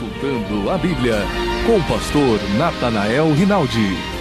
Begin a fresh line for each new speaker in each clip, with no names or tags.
Consultando a Bíblia, com o pastor Natanael Rinaldi.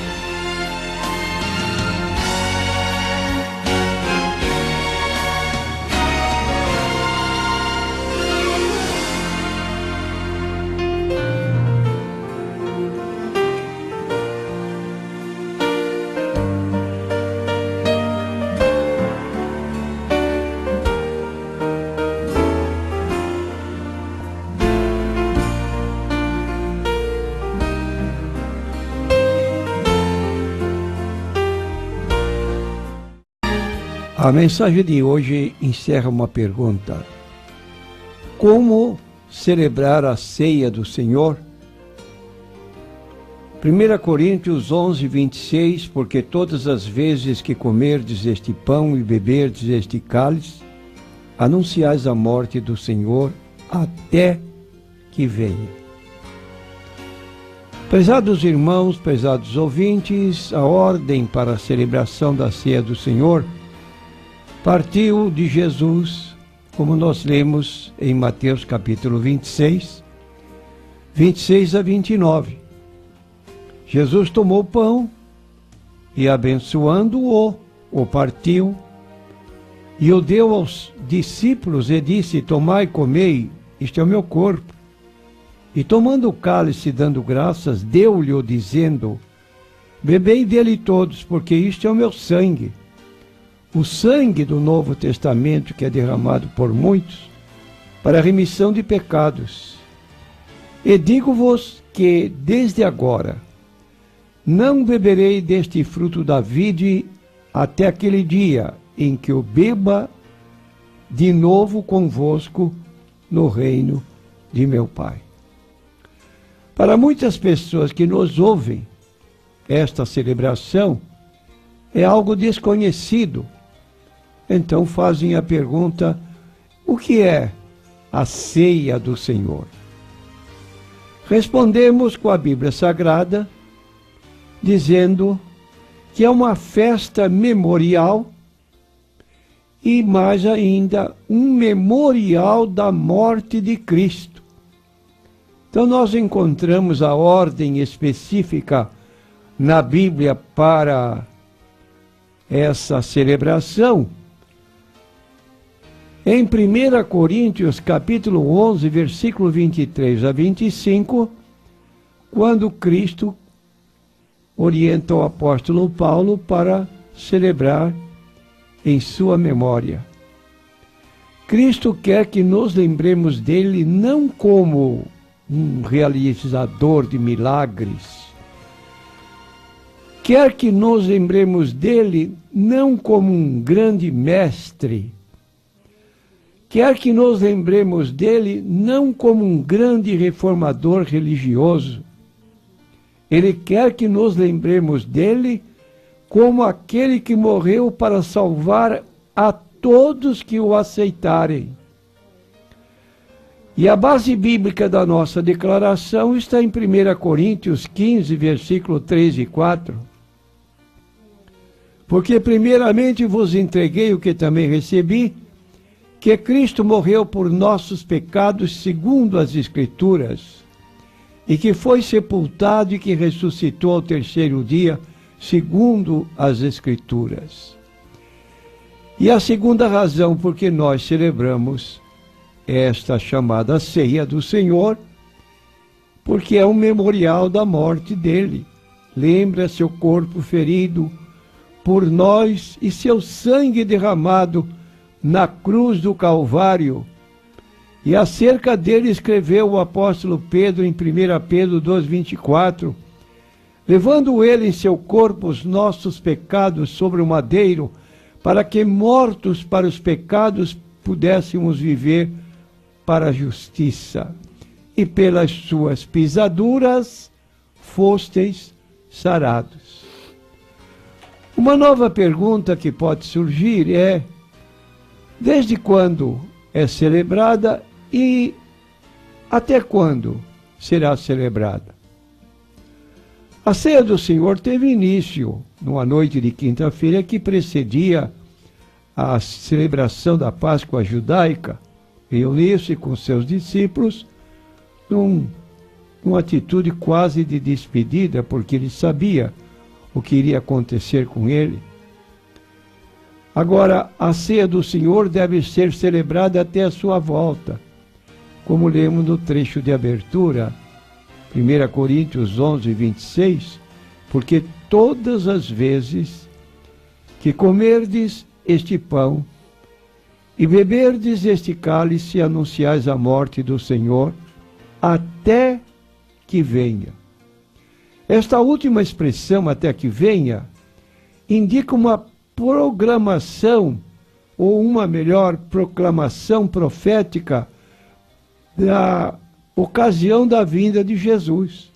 A mensagem de hoje encerra uma pergunta: como celebrar a ceia do Senhor? 1 Coríntios 11, 26, porque todas as vezes que comerdes este pão e beberdes este cálice, anunciais a morte do Senhor até que venha. Prezados irmãos, prezados ouvintes, a ordem para a celebração da ceia do Senhor partiu de Jesus, como nós lemos em Mateus capítulo 26, 26 a 29. Jesus tomou o pão e, abençoando-o, o partiu e o deu aos discípulos e disse: tomai e comei, isto é o meu corpo. E tomando o cálice, dando graças, deu-lhe-o, dizendo: bebei dele todos, porque isto é o meu sangue, o sangue do Novo Testamento, que é derramado por muitos para a remissão de pecados. E digo-vos que, desde agora, não beberei deste fruto da vide até aquele dia em que o beba de novo convosco no reino de meu Pai. Para muitas pessoas que nos ouvem, esta celebração é algo desconhecido. Então fazem a pergunta: o que é a ceia do Senhor? Respondemos com a Bíblia Sagrada, dizendo que é uma festa memorial e, mais ainda, um memorial da morte de Cristo. Então nós encontramos a ordem específica na Bíblia para essa celebração em 1 Coríntios capítulo 11, versículo 23 a 25, quando Cristo orienta o apóstolo Paulo para celebrar em sua memória. Cristo quer que nos lembremos dele não como um realizador de milagres, quer que nos lembremos dele não como um grande mestre, quer que nos lembremos dele não como um grande reformador religioso. Ele quer que nos lembremos dele como aquele que morreu para salvar a todos que o aceitarem. E a base bíblica da nossa declaração está em 1 Coríntios 15, versículo 3 e 4. Porque primeiramente vos entreguei o que também recebi, que Cristo morreu por nossos pecados segundo as Escrituras, e que foi sepultado e que ressuscitou ao terceiro dia segundo as Escrituras. E a segunda razão por que nós celebramos esta chamada ceia do Senhor, porque é um memorial da morte dele. Lembra seu corpo ferido por nós e seu sangue derramado na cruz do Calvário. E acerca dele escreveu o apóstolo Pedro em 1 Pedro 2,24, levando ele em seu corpo os nossos pecados sobre o madeiro, para que, mortos para os pecados, pudéssemos viver para a justiça. E pelas suas pisaduras fostes sarados. Uma nova pergunta que pode surgir é: desde quando é celebrada e até quando será celebrada? A ceia do Senhor teve início numa noite de quinta-feira que precedia a celebração da Páscoa judaica. Reuniu-se com seus discípulos num uma atitude quase de despedida, porque ele sabia o que iria acontecer com ele. Agora, a ceia do Senhor deve ser celebrada até a sua volta, como lemos no trecho de abertura, 1 Coríntios 11, 26, porque todas as vezes que comerdes este pão e beberdes este cálice, anunciais a morte do Senhor, até que venha. Esta última expressão, até que venha, indica uma programação, ou uma melhor, proclamação profética da ocasião da vinda de Jesus.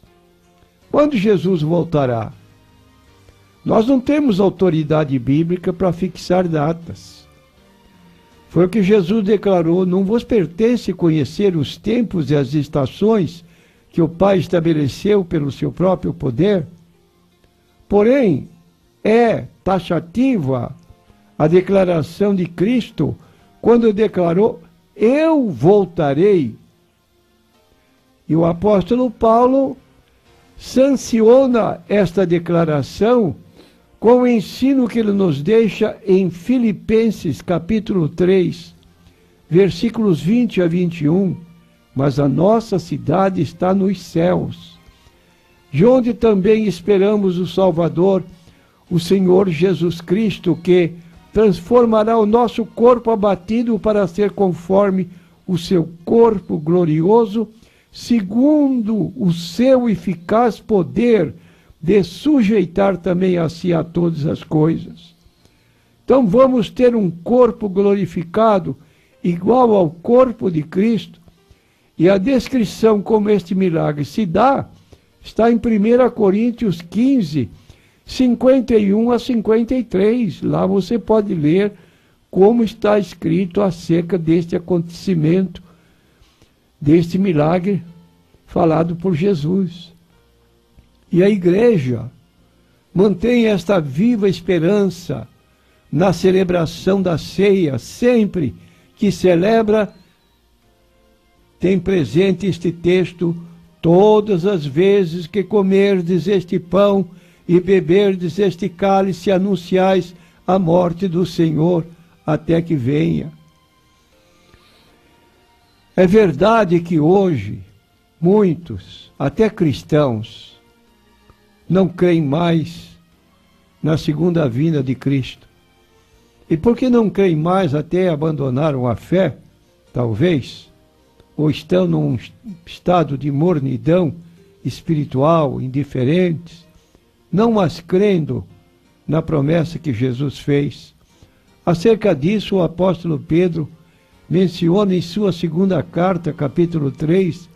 Quando Jesus voltará? Nós não temos autoridade bíblica para fixar datas. Foi o que Jesus declarou: não vos pertence conhecer os tempos e as estações que o Pai estabeleceu pelo seu próprio poder? Porém, é taxativa a declaração de Cristo quando declarou: eu voltarei. E o apóstolo Paulo sanciona esta declaração com o ensino que ele nos deixa em Filipenses capítulo 3, versículos 20 a 21. Mas a nossa cidade está nos céus, de onde também esperamos o Salvador, o Senhor Jesus Cristo, que transformará o nosso corpo abatido para ser conforme o seu corpo glorioso, segundo o seu eficaz poder de sujeitar também a si a todas as coisas. Então vamos ter um corpo glorificado, igual ao corpo de Cristo, e a descrição como este milagre se dá, está em 1 Coríntios 15, 51 a 53. Lá você pode ler como está escrito acerca deste acontecimento, deste milagre falado por Jesus. E a igreja mantém esta viva esperança na celebração da ceia. Sempre que celebra, tem presente este texto: todas as vezes que comerdes este pão e beberdes este cálice, anunciais a morte do Senhor até que venha. É verdade que hoje muitos, até cristãos, não creem mais na segunda vinda de Cristo. E porque não creem mais, até abandonaram a fé, talvez, ou estão num estado de mornidão espiritual, indiferentes, não mais crendo na promessa que Jesus fez. Acerca disso, o apóstolo Pedro menciona em sua segunda carta, capítulo 3,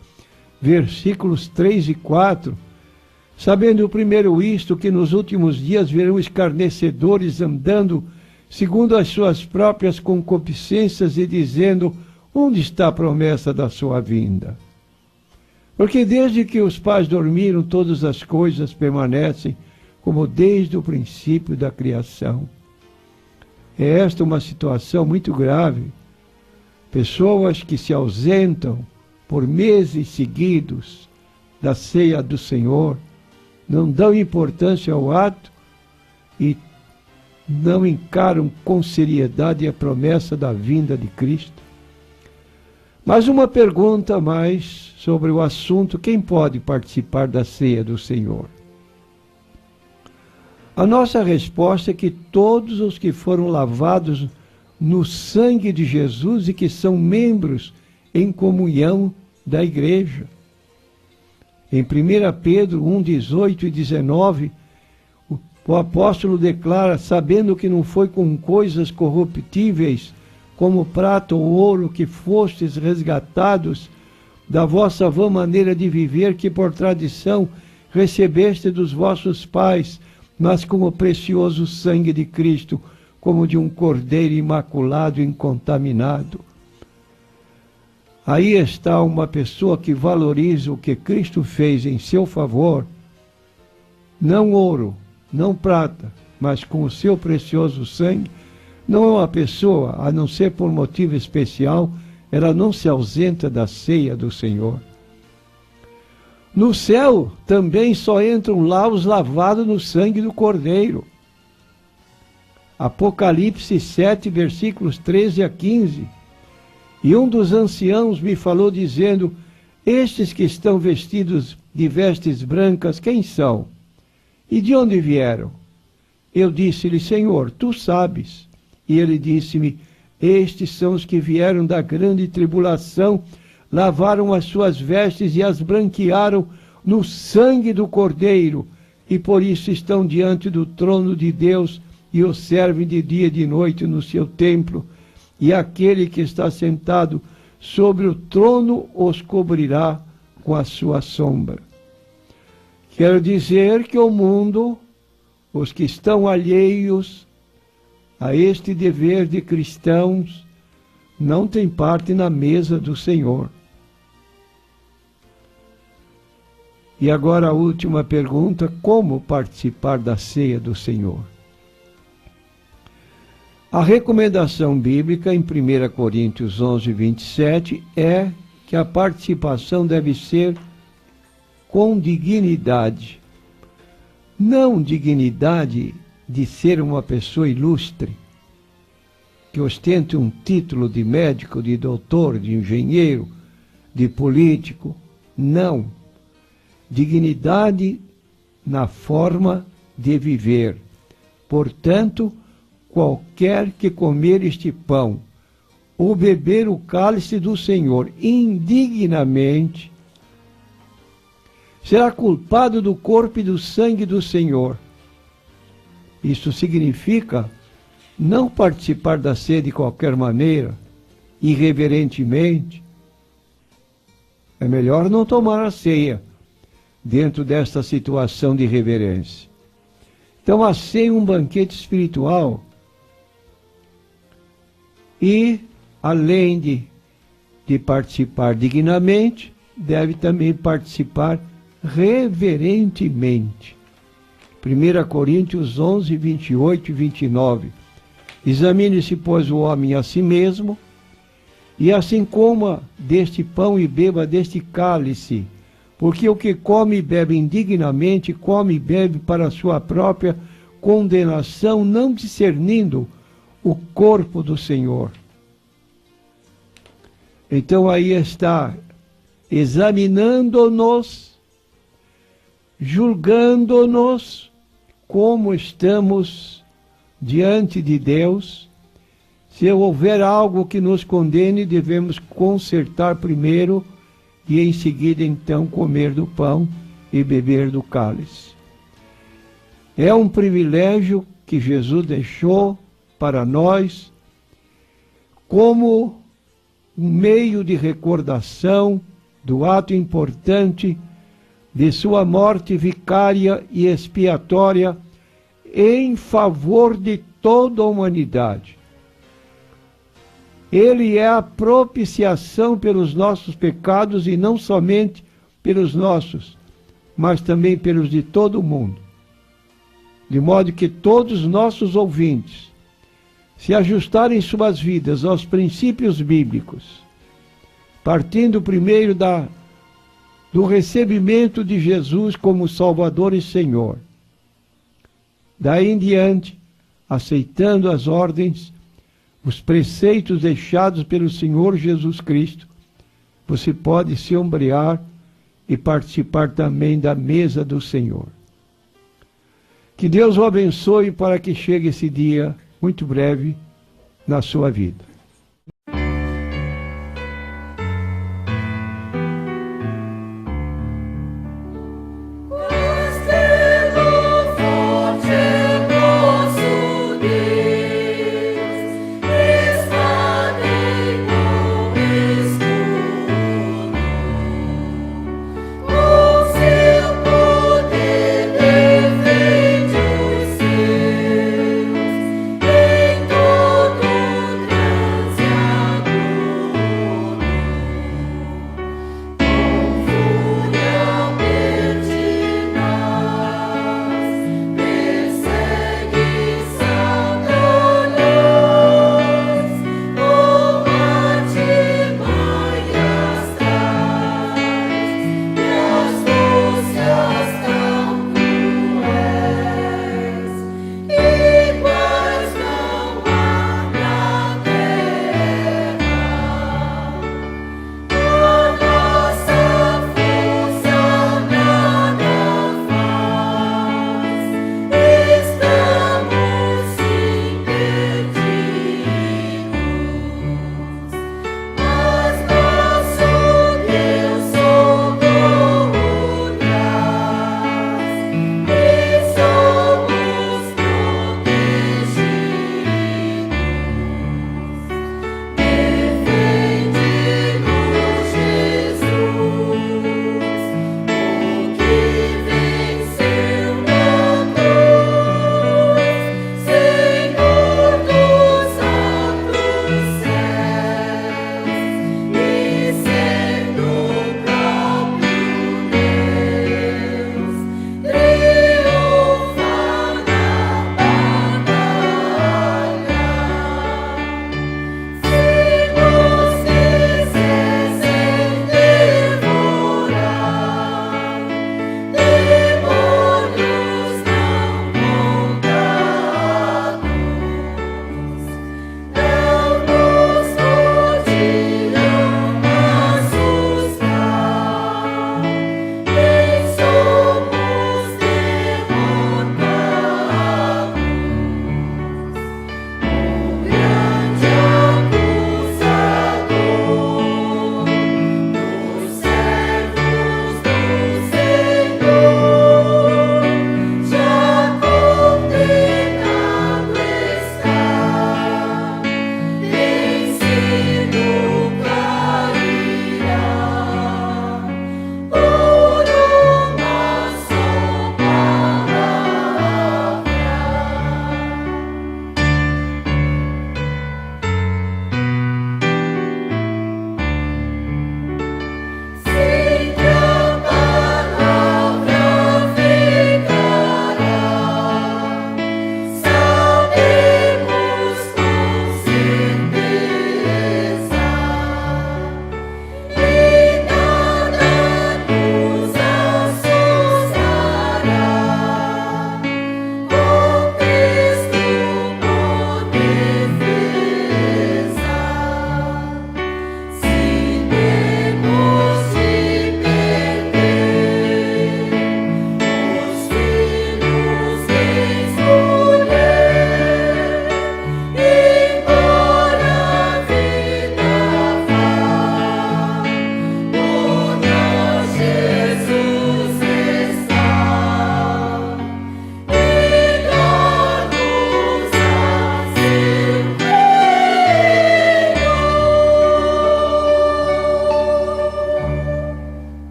versículos 3 e 4, sabendo primeiro isto, que nos últimos dias verão escarnecedores andando segundo as suas próprias concupiscências e dizendo: onde está a promessa da sua vinda? Porque desde que os pais dormiram, todas as coisas permanecem como desde o princípio da criação. É esta uma situação muito grave. Pessoas que se ausentam por meses seguidos da ceia do Senhor, não dão importância ao ato e não encaram com seriedade a promessa da vinda de Cristo. Mais uma pergunta mais sobre o assunto: quem pode participar da ceia do Senhor? A nossa resposta é que todos os que foram lavados no sangue de Jesus e que são membros em comunhão da igreja. Em 1 Pedro 1, 18 e 19, o apóstolo declara: sabendo que não foi com coisas corruptíveis, como prata ou ouro, que fostes resgatados da vossa vã maneira de viver, que por tradição recebeste dos vossos pais, mas com o precioso sangue de Cristo, como de um cordeiro imaculado e incontaminado. Aí está uma pessoa que valoriza o que Cristo fez em seu favor, não ouro, não prata, mas com o seu precioso sangue. Não é uma pessoa, a não ser por motivo especial, ela não se ausenta da ceia do Senhor. No céu também só entram lá os lavados no sangue do Cordeiro. Apocalipse 7, versículos 13 a 15. E um dos anciãos me falou dizendo: estes que estão vestidos de vestes brancas, quem são? E de onde vieram? Eu disse-lhe: Senhor, tu sabes. E ele disse-me: estes são os que vieram da grande tribulação, lavaram as suas vestes e as branquearam no sangue do Cordeiro, e por isso estão diante do trono de Deus e o servem de dia e de noite no seu templo. E aquele que está sentado sobre o trono os cobrirá com a sua sombra. Quero dizer que o mundo, os que estão alheios a este dever de cristãos, não tem parte na mesa do Senhor. E agora a última pergunta: como participar da ceia do Senhor? A recomendação bíblica em 1 Coríntios 11, 27 é que a participação deve ser com dignidade. Não dignidade de ser uma pessoa ilustre, que ostente um título de médico, de doutor, de engenheiro, de político. Não. Dignidade na forma de viver. Portanto, qualquer que comer este pão ou beber o cálice do Senhor indignamente será culpado do corpo e do sangue do Senhor. Isso significa não participar da ceia de qualquer maneira, irreverentemente. É melhor não tomar a ceia dentro desta situação de reverência. Então a ceia é um banquete espiritual. E, além de participar dignamente, deve também participar reverentemente. 1 Coríntios 11, 28 e 29. Examine-se, pois, o homem a si mesmo, e assim coma deste pão e beba deste cálice, porque o que come e bebe indignamente, come e bebe para a sua própria condenação, não discernindo o corpo do Senhor. Então aí está, examinando-nos, julgando-nos, como estamos diante de Deus. Se houver algo que nos condene, devemos consertar primeiro e em seguida então comer do pão e beber do cálice. É um privilégio que Jesus deixou para nós como um meio de recordação do ato importante de sua morte vicária e expiatória em favor de toda a humanidade. Ele é a propiciação pelos nossos pecados, e não somente pelos nossos, mas também pelos de todo o mundo. De modo que todos os nossos ouvintes se ajustarem suas vidas aos princípios bíblicos, partindo primeiro do recebimento de Jesus como Salvador e Senhor. Daí em diante, aceitando as ordens, os preceitos deixados pelo Senhor Jesus Cristo, você pode se ombrear e participar também da mesa do Senhor. Que Deus o abençoe para que chegue esse dia muito breve na sua vida.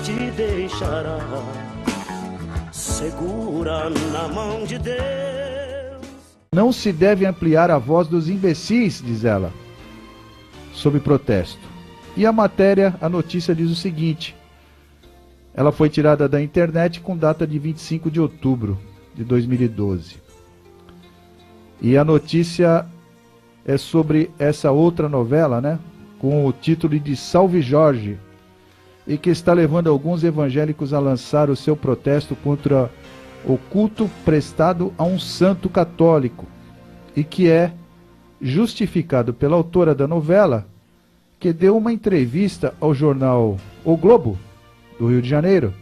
te deixará. Segura na mão de Deus.
Não se deve ampliar a voz dos imbecis, diz ela, sob protesto. E a matéria, a notícia diz o seguinte: ela foi tirada da internet com data de 25 de outubro de 2012. E a notícia é sobre essa outra novela, né? Com o título de Salve Jorge, e que está levando alguns evangélicos a lançar o seu protesto contra o culto prestado a um santo católico, e que é justificado pela autora da novela, que deu uma entrevista ao jornal O Globo, do Rio de Janeiro,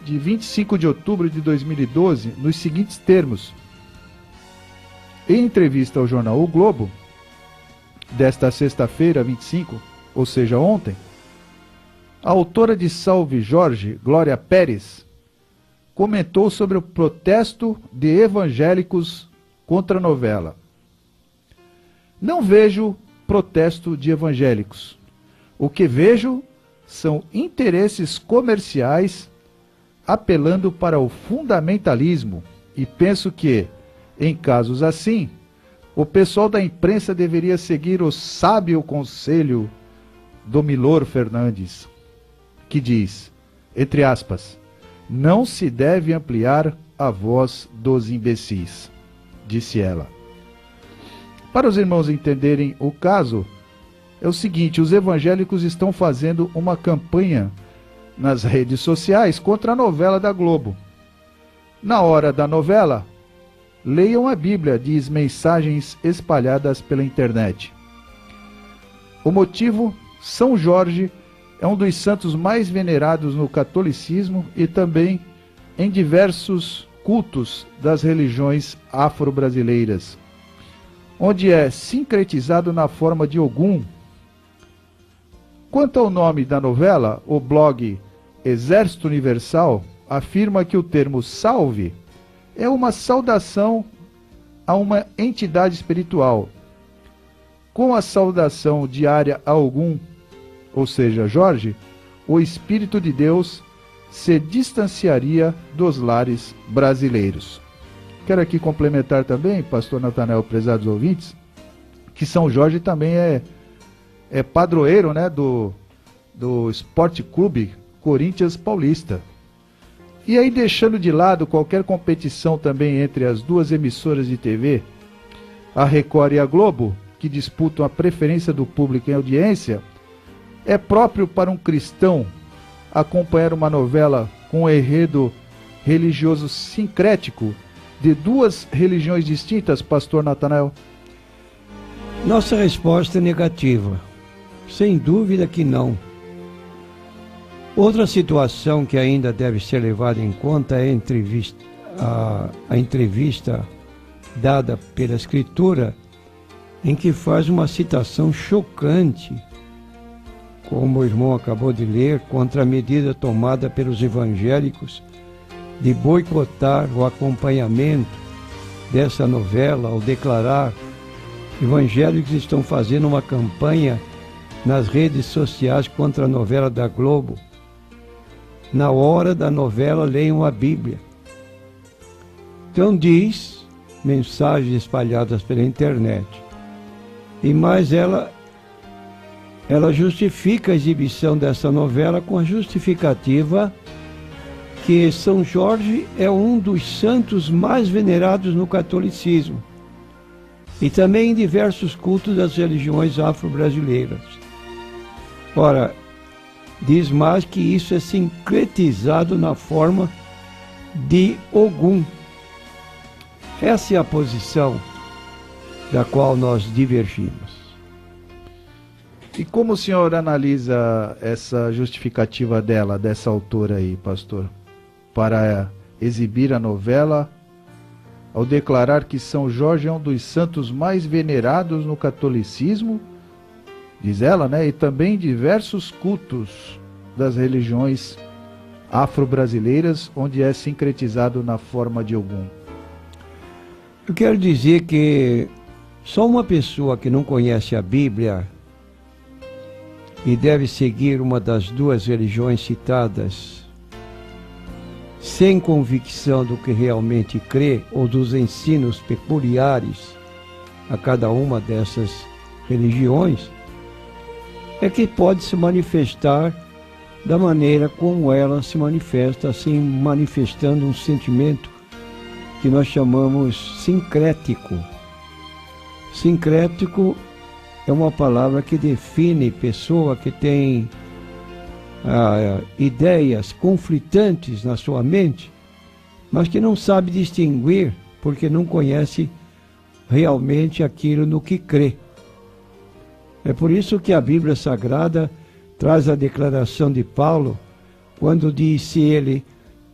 de 25 de outubro de 2012, nos seguintes termos. Em entrevista ao jornal O Globo, desta sexta-feira, 25, ou seja, ontem, a autora de Salve Jorge, Glória Pérez, comentou sobre o protesto de evangélicos contra a novela. Não vejo protesto de evangélicos. O que vejo são interesses comerciais apelando para o fundamentalismo, e penso que, em casos assim, o pessoal da imprensa deveria seguir o sábio conselho do Milor Fernandes, que diz, entre aspas, não se deve ampliar a voz dos imbecis, disse ela. Para os irmãos entenderem o caso, é o seguinte: os evangélicos estão fazendo uma campanha nas redes sociais contra a novela da Globo. Na hora da novela, leiam a Bíblia, diz mensagens espalhadas pela internet. O motivo: São Jorge é um dos santos mais venerados no catolicismo e também em diversos cultos das religiões afro-brasileiras, onde é sincretizado na forma de Ogum. Quanto ao nome da novela, o blog Exército Universal afirma que o termo salve é uma saudação a uma entidade espiritual. Com a saudação diária a Ogum, ou seja, Jorge, o Espírito de Deus se distanciaria dos lares brasileiros. Quero aqui complementar também, pastor Natanael, prezados ouvintes, que São Jorge também é padroeiro, né, do Esporte Clube Corinthians Paulista. E aí, deixando de lado qualquer competição também entre as duas emissoras de TV, a Record e a Globo, que disputam a preferência do público em audiência, é próprio para um cristão acompanhar uma novela com um enredo religioso sincrético de duas religiões distintas, pastor Natanael?
Nossa resposta é negativa. Sem dúvida que não. Outra situação que ainda deve ser levada em conta é a entrevista dada pela Escritura, em que faz uma citação chocante, como o irmão acabou de ler, contra a medida tomada pelos evangélicos de boicotar o acompanhamento dessa novela, ao declarar que evangélicos estão fazendo uma campanha nas redes sociais contra a novela da Globo. Na hora da novela, leiam a Bíblia. Então diz, mensagens espalhadas pela internet. E mais ela justifica a exibição dessa novela com a justificativa que São Jorge é um dos santos mais venerados no catolicismo e também em diversos cultos das religiões afro-brasileiras. Ora, diz mais que isso é sincretizado na forma de Ogum. Essa é a posição da qual nós divergimos.
E como o senhor analisa essa justificativa dela, dessa autora aí, pastor, para exibir a novela, ao declarar que São Jorge é um dos santos mais venerados no catolicismo, diz ela, né, e também diversos cultos das religiões afro-brasileiras, onde é sincretizado na forma de Ogum?
Eu quero dizer que só uma pessoa que não conhece a Bíblia e deve seguir uma das duas religiões citadas sem convicção do que realmente crê ou dos ensinos peculiares a cada uma dessas religiões, é que pode se manifestar da maneira como ela se manifesta, assim manifestando um sentimento que nós chamamos sincrético. Sincrético é uma palavra que define pessoa que tem ideias conflitantes na sua mente, mas que não sabe distinguir porque não conhece realmente aquilo no que crê. É por isso que a Bíblia Sagrada traz a declaração de Paulo, quando disse ele: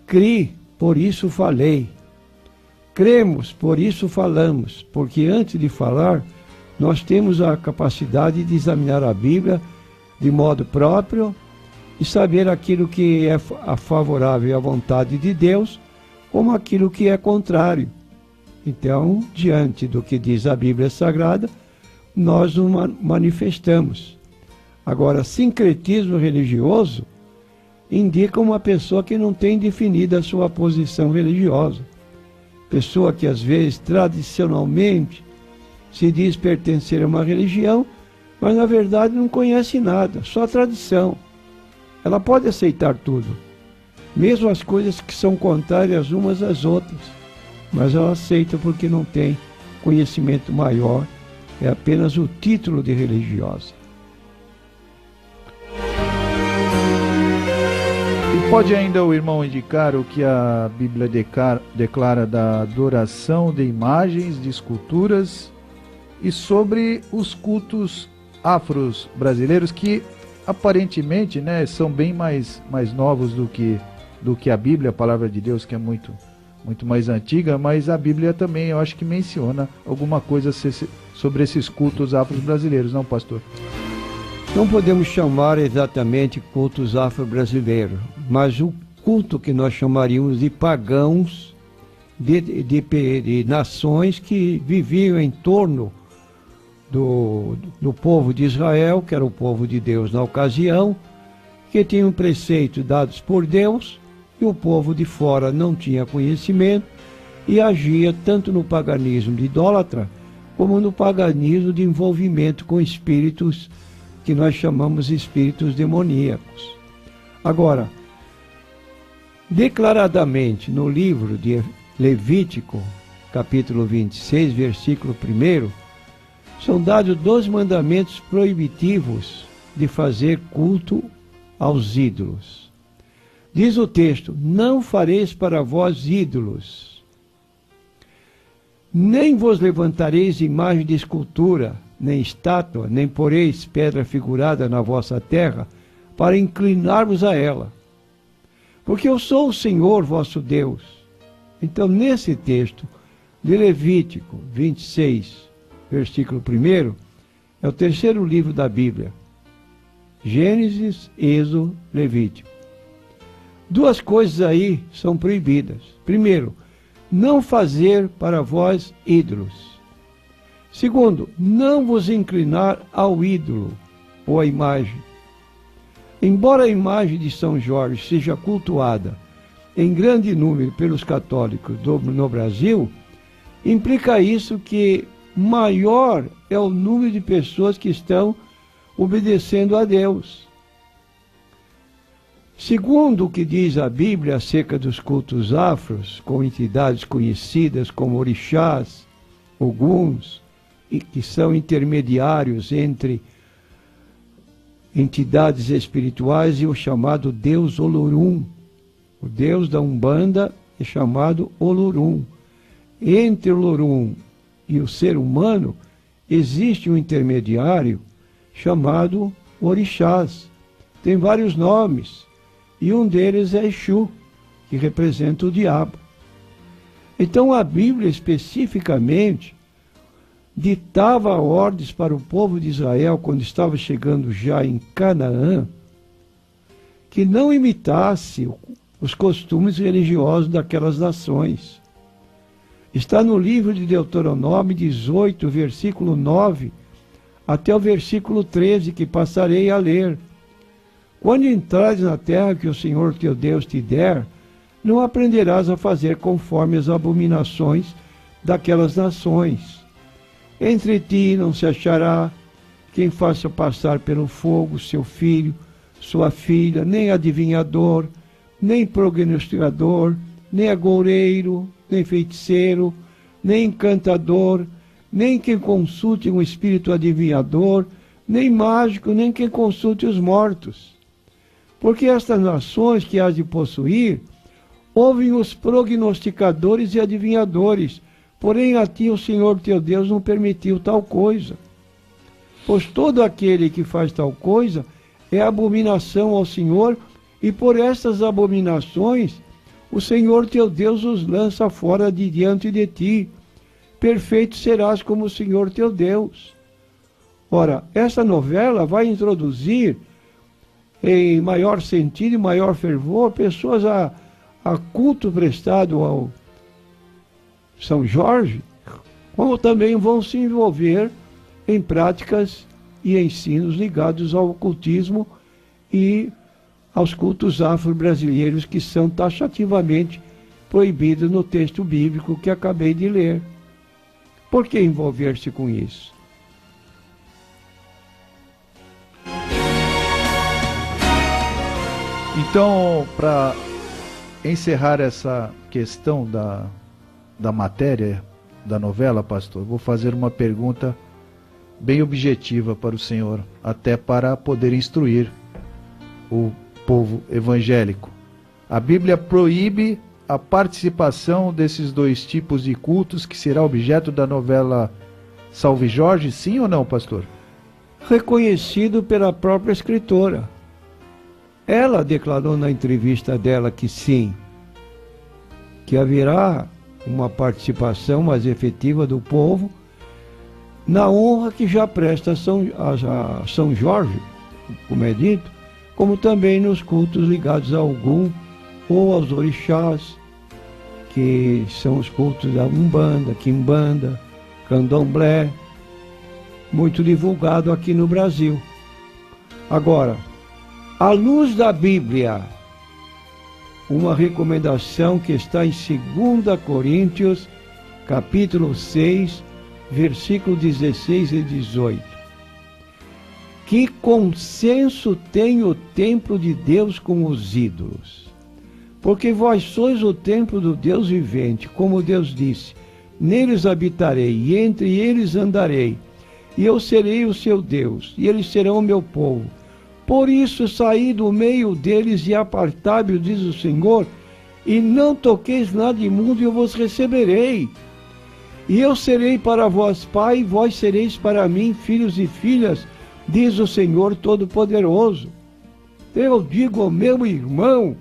"Cri, por isso falei. Cremos, por isso falamos", porque antes de falar, nós temos a capacidade de examinar a Bíblia de modo próprio e saber aquilo que é favorável à vontade de Deus, como aquilo que é contrário. Então, diante do que diz a Bíblia Sagrada, nós o manifestamos. Agora, sincretismo religioso indica uma pessoa que não tem definida a sua posição religiosa. Pessoa que, às vezes, tradicionalmente, se diz pertencer a uma religião, mas, na verdade, não conhece nada, só tradição. Ela pode aceitar tudo, mesmo as coisas que são contrárias umas às outras, mas ela aceita porque não tem conhecimento maior, é apenas o título de religiosa.
E pode ainda o irmão indicar o que a Bíblia declara da adoração de imagens, de esculturas e sobre os cultos afros brasileiros que aparentemente, né, são bem mais novos do que a Bíblia, a palavra de Deus, que é muito mais antiga, mas a Bíblia também, eu acho que menciona alguma coisa sobre esses cultos afros brasileiros, não, pastor?
Não podemos chamar exatamente cultos afro-brasileiros, mas o culto que nós chamaríamos de pagãos de nações que viviam em torno do povo de Israel, que era o povo de Deus na ocasião, que tinham preceitos dados por Deus, e o povo de fora não tinha conhecimento e agia tanto no paganismo de idólatra, como no paganismo de envolvimento com espíritos que nós chamamos espíritos demoníacos. Agora, declaradamente no livro de Levítico, capítulo 26, versículo 1, são dados 2 mandamentos proibitivos de fazer culto aos ídolos. Diz o texto: "Não fareis para vós ídolos, nem vos levantareis imagem de escultura, nem estátua, nem poreis pedra figurada na vossa terra, para inclinar-vos a ela. Porque eu sou o Senhor vosso Deus." Então, nesse texto de Levítico 26, versículo 1, é o terceiro livro da Bíblia. Gênesis, Êxodo, Levítico. 2 coisas aí são proibidas. Primeiro, não fazer para vós ídolos. Segundo, não vos inclinar ao ídolo ou à imagem. Embora a imagem de São Jorge seja cultuada em grande número pelos católicos no Brasil, implica isso que maior é o número de pessoas que estão obedecendo a Deus. Segundo o que diz a Bíblia acerca dos cultos afros, com entidades conhecidas como orixás, oguns, e que são intermediários entre entidades espirituais e o chamado Deus Olorum. O Deus da Umbanda é chamado Olorum. Entre o Olorum e o ser humano existe um intermediário chamado orixás. Tem vários nomes, e um deles é Exu, que representa o diabo. Então a Bíblia especificamente ditava ordens para o povo de Israel, quando estava chegando já em Canaã, que não imitasse os costumes religiosos daquelas nações. Está no livro de Deuteronômio 18, versículo 9, até o versículo 13, que passarei a ler. Quando entrares na terra que o Senhor teu Deus te der, não aprenderás a fazer conforme as abominações daquelas nações. Entre ti não se achará quem faça passar pelo fogo seu filho, sua filha, nem adivinhador, nem prognosticador, nem agoureiro, nem feiticeiro, nem encantador, nem quem consulte um espírito adivinhador, nem mágico, nem quem consulte os mortos. Porque estas nações que hás de possuir, ouvem os prognosticadores e adivinhadores, porém a ti o Senhor teu Deus não permitiu tal coisa. Pois todo aquele que faz tal coisa é abominação ao Senhor, e por estas abominações o Senhor teu Deus os lança fora de diante de ti. Perfeito serás como o Senhor teu Deus. Ora, essa novela vai introduzir em maior sentido e maior fervor pessoas a culto prestado ao São Jorge, como também vão se envolver em práticas e ensinos ligados ao ocultismo e aos cultos afro-brasileiros que são taxativamente proibidos no texto bíblico que acabei de ler. Por que envolver-se com isso?
Então, para encerrar essa questão da matéria da novela, pastor, vou fazer uma pergunta bem objetiva para o senhor, até para poder instruir o povo evangélico. A Bíblia proíbe a participação desses dois tipos de cultos que será objeto da novela Salve Jorge, sim ou não, pastor?
Reconhecido pela própria escritora. Ela declarou na entrevista dela que sim, que haverá uma participação mais efetiva do povo na honra que já presta a São Jorge, como é dito, como também nos cultos ligados a Ogum ou aos orixás, que são os cultos da Umbanda, Quimbanda, Candomblé, muito divulgado aqui no Brasil. Agora, à luz da Bíblia, uma recomendação que está em 2 Coríntios, capítulo 6, versículo 16 e 18. Que consenso tem o templo de Deus com os ídolos? Porque vós sois o templo do Deus vivente, como Deus disse, neles habitarei, e entre eles andarei, e eu serei o seu Deus, e eles serão o meu povo. Por isso saí do meio deles e apartai-vos, diz o Senhor, e não toqueis nada imundo, e eu vos receberei. E eu serei para vós pai, e vós sereis para mim filhos e filhas, diz o Senhor Todo-Poderoso. Eu digo ao meu irmão,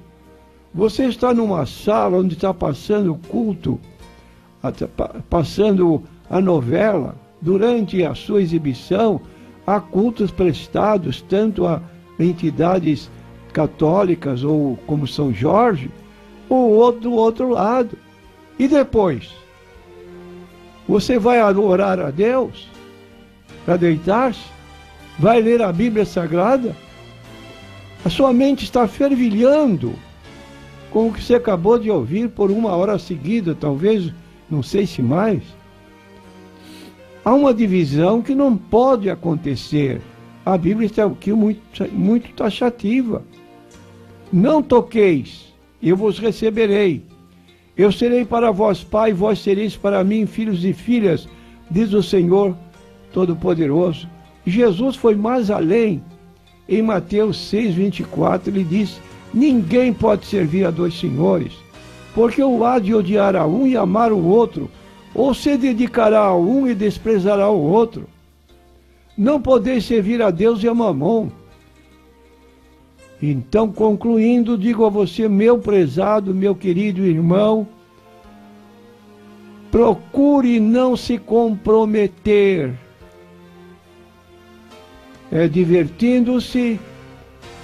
você está numa sala onde está passando o culto, passando a novela, durante a sua exibição, há cultos prestados tanto a entidades católicas ou como São Jorge, ou do outro lado. E depois, você vai adorar a Deus para deitar-se? Vai ler a Bíblia Sagrada? A sua mente está fervilhando com o que você acabou de ouvir por 1 hora seguida, talvez, não sei se mais. Há uma divisão que não pode acontecer. A Bíblia está aqui muito taxativa. Não toqueis, eu vos receberei. Eu serei para vós pai, vós sereis para mim filhos e filhas, diz o Senhor Todo-Poderoso. Jesus foi mais além. Em Mateus 6:24, ele diz, ninguém pode servir a dois senhores, porque ou há de odiar a um e amar o outro, ou se dedicará a um e desprezará o outro. Não podeis servir a Deus e a Mamon. Então, concluindo, digo a você, meu prezado, meu querido irmão, procure não se comprometer, divertindo-se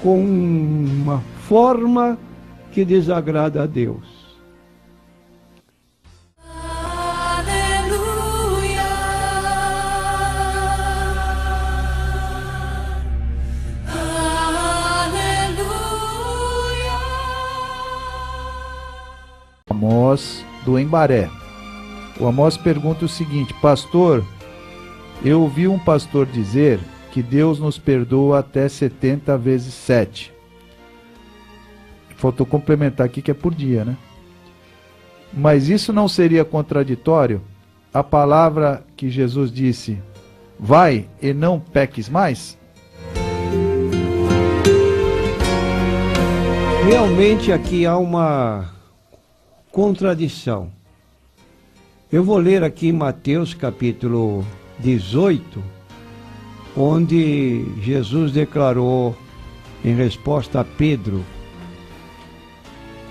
com uma forma que desagrada a Deus.
Amós do Embaré. O Amós pergunta o seguinte: pastor, eu ouvi um pastor dizer que Deus nos perdoa até 70 vezes 7. Faltou complementar aqui que é por dia, né? Mas isso não seria contraditório? A palavra que Jesus disse, vai e não peques mais?
Realmente aqui há uma contradição. Eu vou ler aqui Mateus capítulo 18, onde Jesus declarou em resposta a Pedro,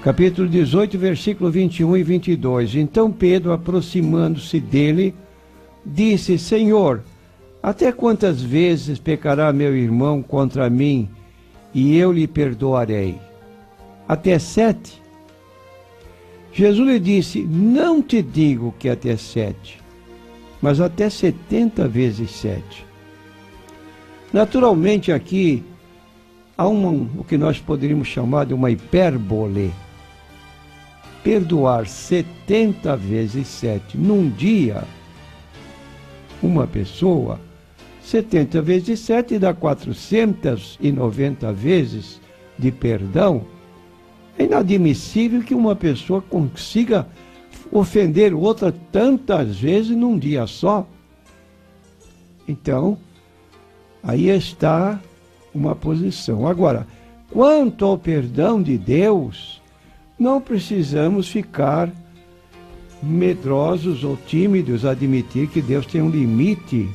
capítulo 18, versículo 21 e 22. Então Pedro, aproximando-se dele, disse: Senhor, até quantas vezes pecará meu irmão contra mim e eu lhe perdoarei? Até 7? Jesus lhe disse: não te digo que até 7, mas até 70 vezes 7. Naturalmente aqui há o que nós poderíamos chamar de uma hipérbole. Perdoar 70 vezes 7 num dia, uma pessoa, 70 vezes 7 dá 490 vezes de perdão. É inadmissível que uma pessoa consiga ofender outra tantas vezes num dia só. Então, aí está uma posição. Agora, quanto ao perdão de Deus, não precisamos ficar medrosos ou tímidos a admitir que Deus tem um limite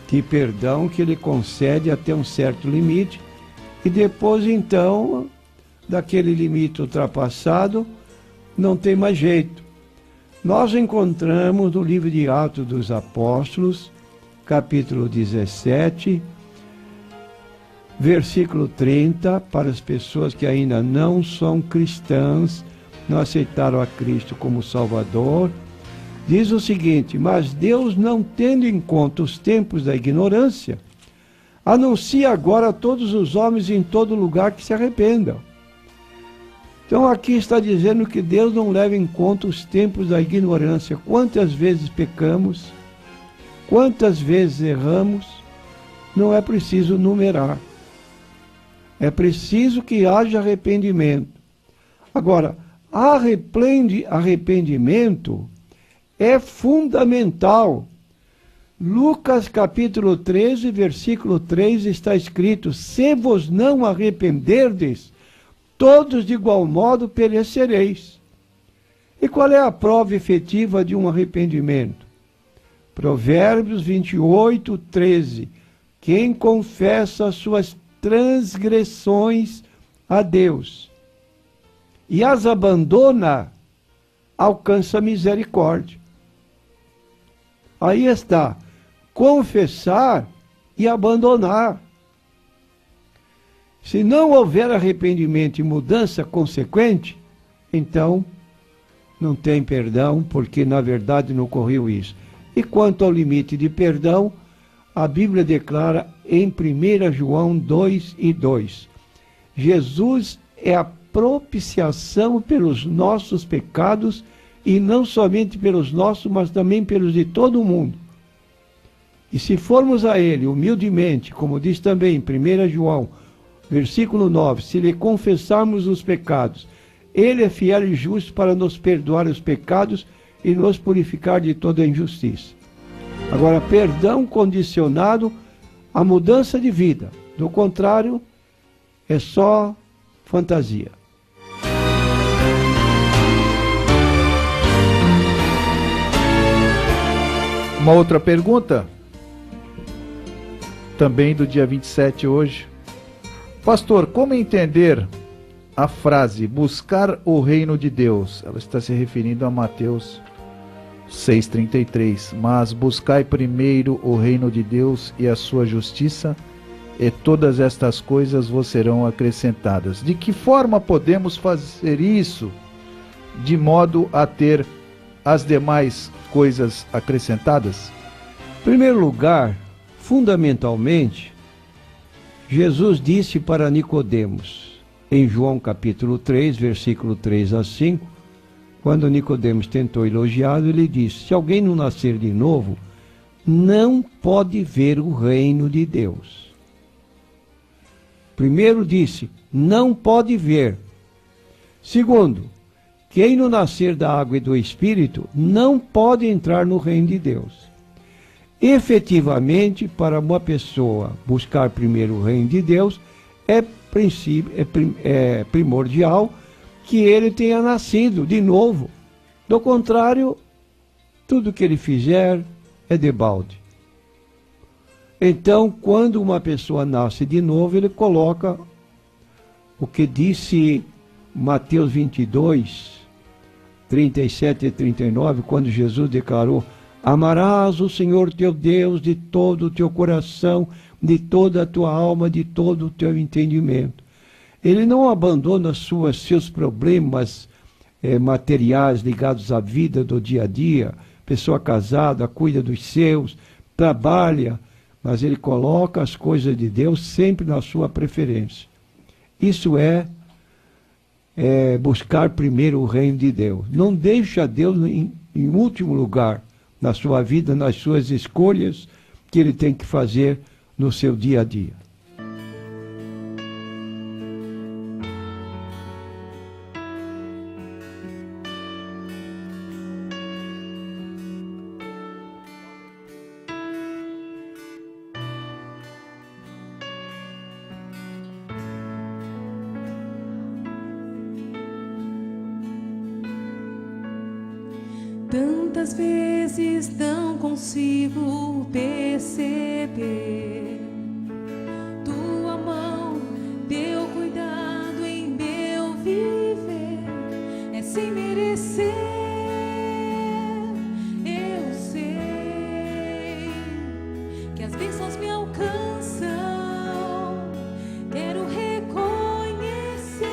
de perdão que Ele concede até um certo limite, e depois, então, daquele limite ultrapassado, não tem mais jeito. Nós encontramos no livro de Atos dos Apóstolos, capítulo 17, versículo 30, para as pessoas que ainda não são cristãs, não aceitaram a Cristo como Salvador, diz o seguinte: mas Deus, não tendo em conta os tempos da ignorância, anuncia agora a todos os homens em todo lugar que se arrependam. Então aqui está dizendo que Deus não leva em conta os tempos da ignorância. Quantas vezes pecamos, quantas vezes erramos, não é preciso numerar. É preciso que haja arrependimento. Agora, arrependimento é fundamental. Lucas capítulo 13, versículo 3 está escrito: se vos não arrependerdes, todos de igual modo perecereis. E qual é a prova efetiva de um arrependimento? Provérbios 28, 13. Quem confessa as suas transgressões a Deus e as abandona, alcança misericórdia. Aí está, confessar e abandonar. Se não houver arrependimento e mudança consequente, então não tem perdão, porque na verdade não ocorreu isso. E quanto ao limite de perdão, a Bíblia declara em 1 João 2 e 2, Jesus é a propiciação pelos nossos pecados, e não somente pelos nossos, mas também pelos de todo o mundo. E se formos a Ele humildemente, como diz também em 1 João, versículo 9, se lhe confessarmos os pecados, Ele é fiel e justo para nos perdoar os pecados e nos purificar de toda injustiça. Agora, perdão condicionado à mudança de vida. Do contrário, é só fantasia.
Uma outra pergunta, também do dia 27 hoje. Pastor, como entender a frase buscar o reino de Deus? Ela está se referindo a Mateus 6,33. Mas buscai primeiro o reino de Deus e a sua justiça, e todas estas coisas vos serão acrescentadas. De que forma podemos fazer isso de modo a ter as demais coisas acrescentadas?
Em primeiro lugar, fundamentalmente, Jesus disse para Nicodemos, em João capítulo 3, versículo 3 a 5, quando Nicodemos tentou elogiá-lo, ele disse: se alguém não nascer de novo, não pode ver o reino de Deus. Primeiro disse, não pode ver. Segundo, quem não nascer da água e do Espírito não pode entrar no reino de Deus. Efetivamente, para uma pessoa buscar primeiro o reino de Deus, é primordial que ele tenha nascido de novo. Do contrário, tudo que ele fizer é debalde. Então, quando uma pessoa nasce de novo, ele coloca o que disse Mateus 22, 37 e 39, quando Jesus declarou: amarás o Senhor teu Deus de todo o teu coração, de toda a tua alma, de todo o teu entendimento. Ele não abandona seus problemas materiais ligados à vida do dia a dia. Pessoa casada, cuida dos seus, trabalha, mas ele coloca as coisas de Deus sempre na sua preferência. Isso é buscar primeiro o reino de Deus. Não deixa Deus em último lugar na sua vida, nas suas escolhas que ele tem que fazer no seu dia a dia.
Tantas vezes não consigo perceber tua mão, teu cuidado em meu viver. É sem merecer, eu sei que as bênçãos me alcançam. Quero reconhecer.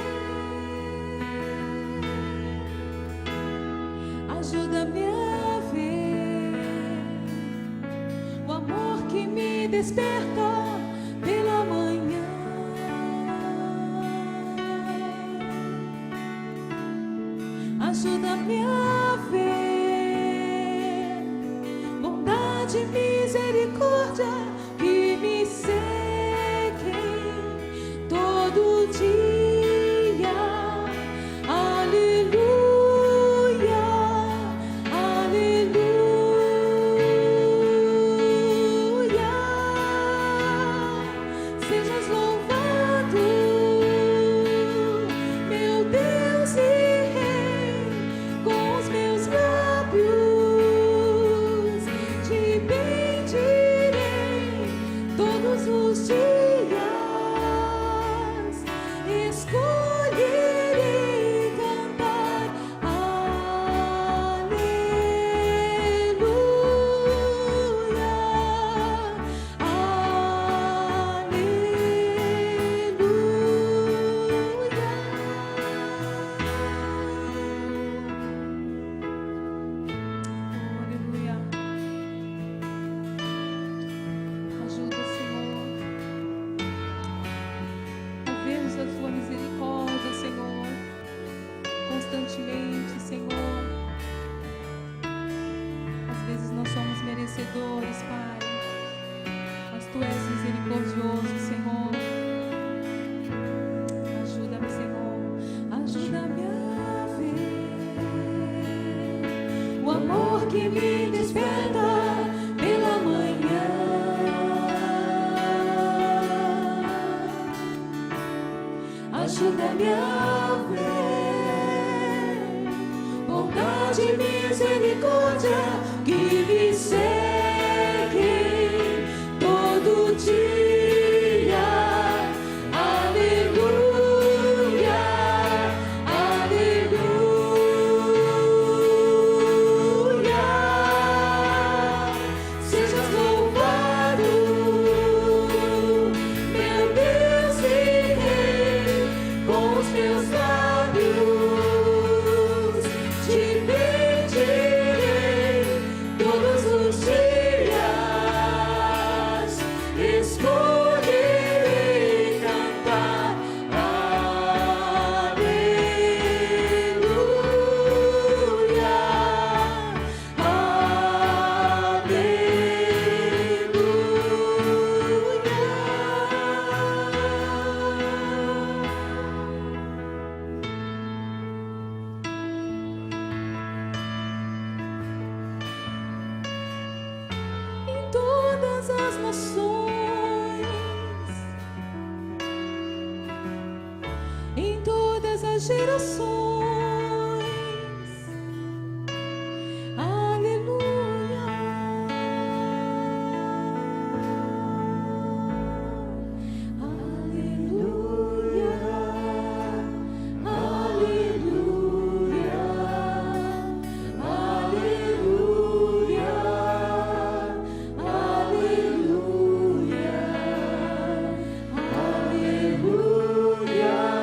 Ajuda-me a ver o amor que me desperta pela manhã. Ajuda-me a ver bondade e misericórdia que me seguem todo dia. Pai, mas Tu és misericordioso, Senhor. Ajuda-me, Senhor, ajuda-me a ver o amor que me desperta pela manhã. Ajuda-me a ver bondade e misericórdia que me seguem todo dia. Aleluia, aleluia. Sejas louvado, meu Deus e Rei, com os meus lábios te pedirei. nações, em todas as gerações. Aleluia, aleluia, aleluia, aleluia, aleluia, aleluia,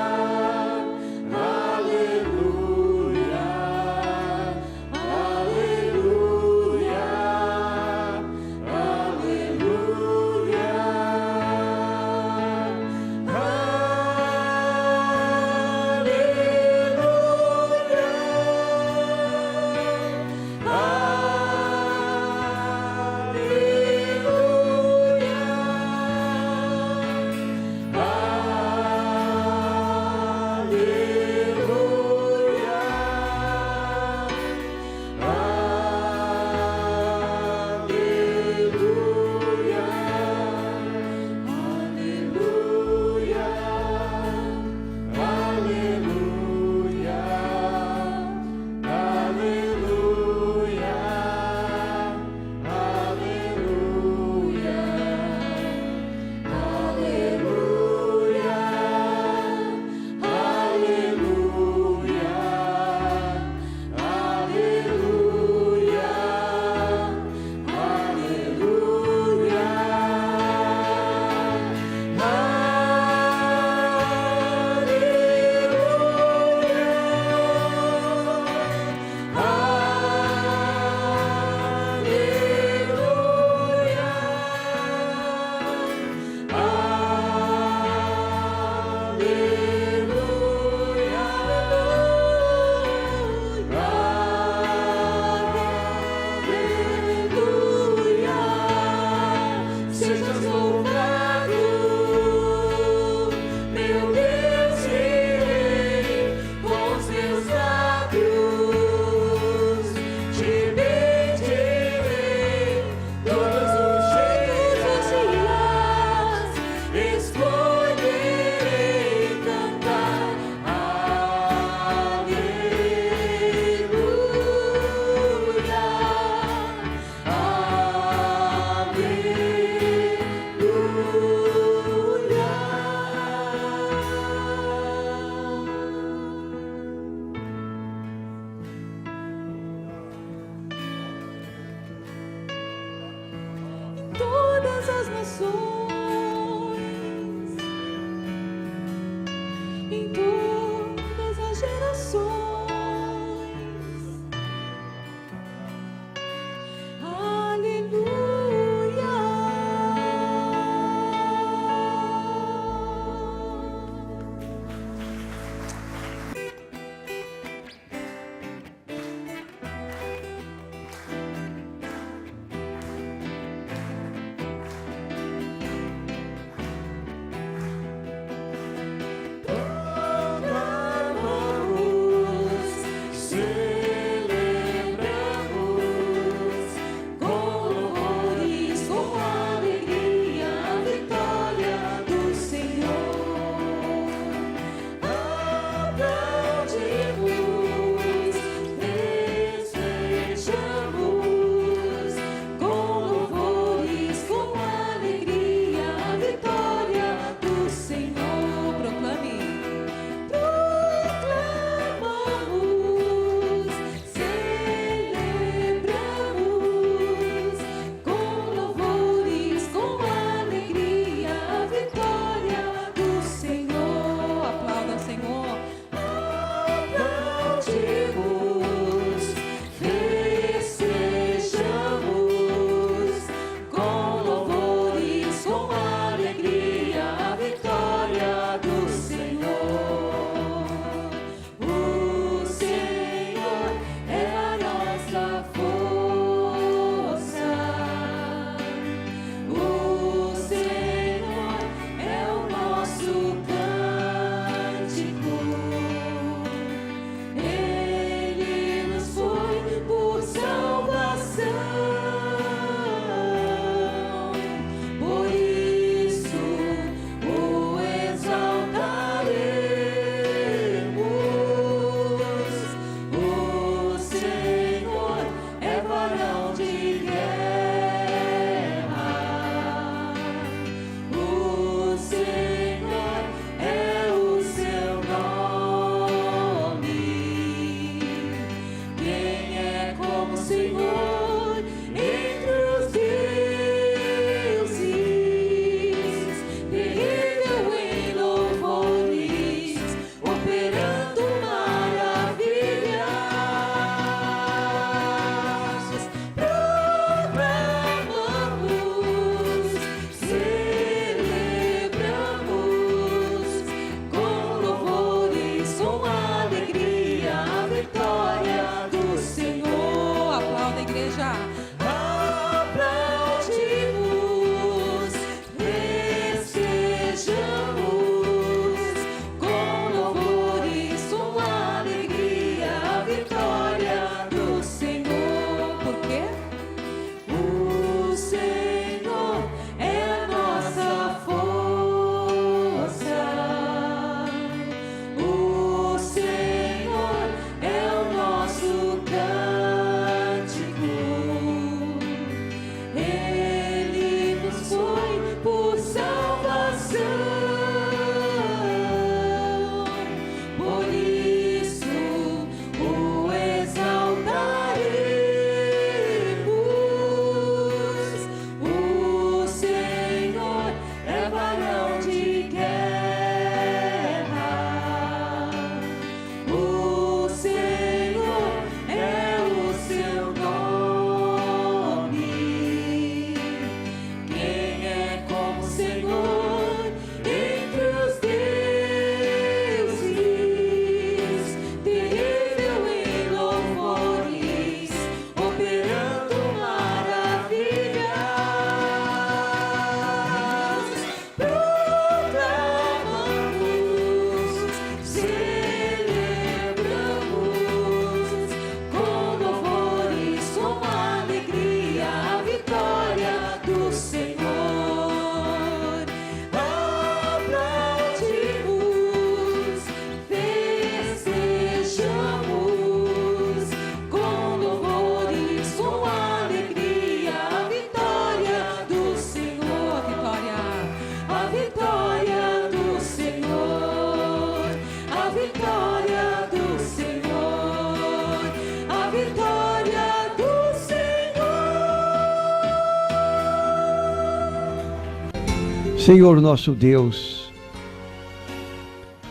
Senhor nosso Deus,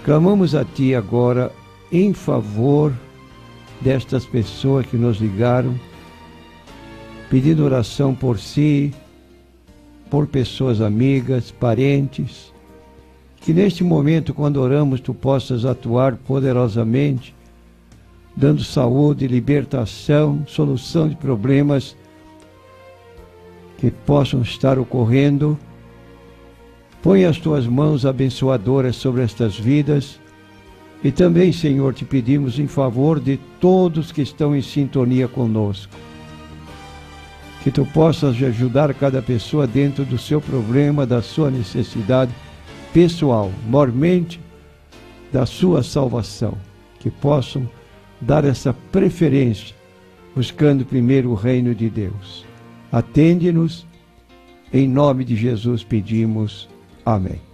clamamos a Ti agora em favor destas pessoas que nos ligaram, pedindo oração por si, por pessoas amigas, parentes, que neste momento, quando oramos, Tu possas atuar poderosamente, dando saúde, libertação, solução de problemas que possam estar ocorrendo. Põe as Tuas mãos abençoadoras sobre estas vidas e também, Senhor, Te pedimos em favor de todos que estão em sintonia conosco. Que Tu possas ajudar cada pessoa dentro do seu problema, da sua necessidade pessoal, mormente da sua salvação. Que possam dar essa preferência, buscando primeiro o reino de Deus. Atende-nos, em nome de Jesus pedimos. Amém.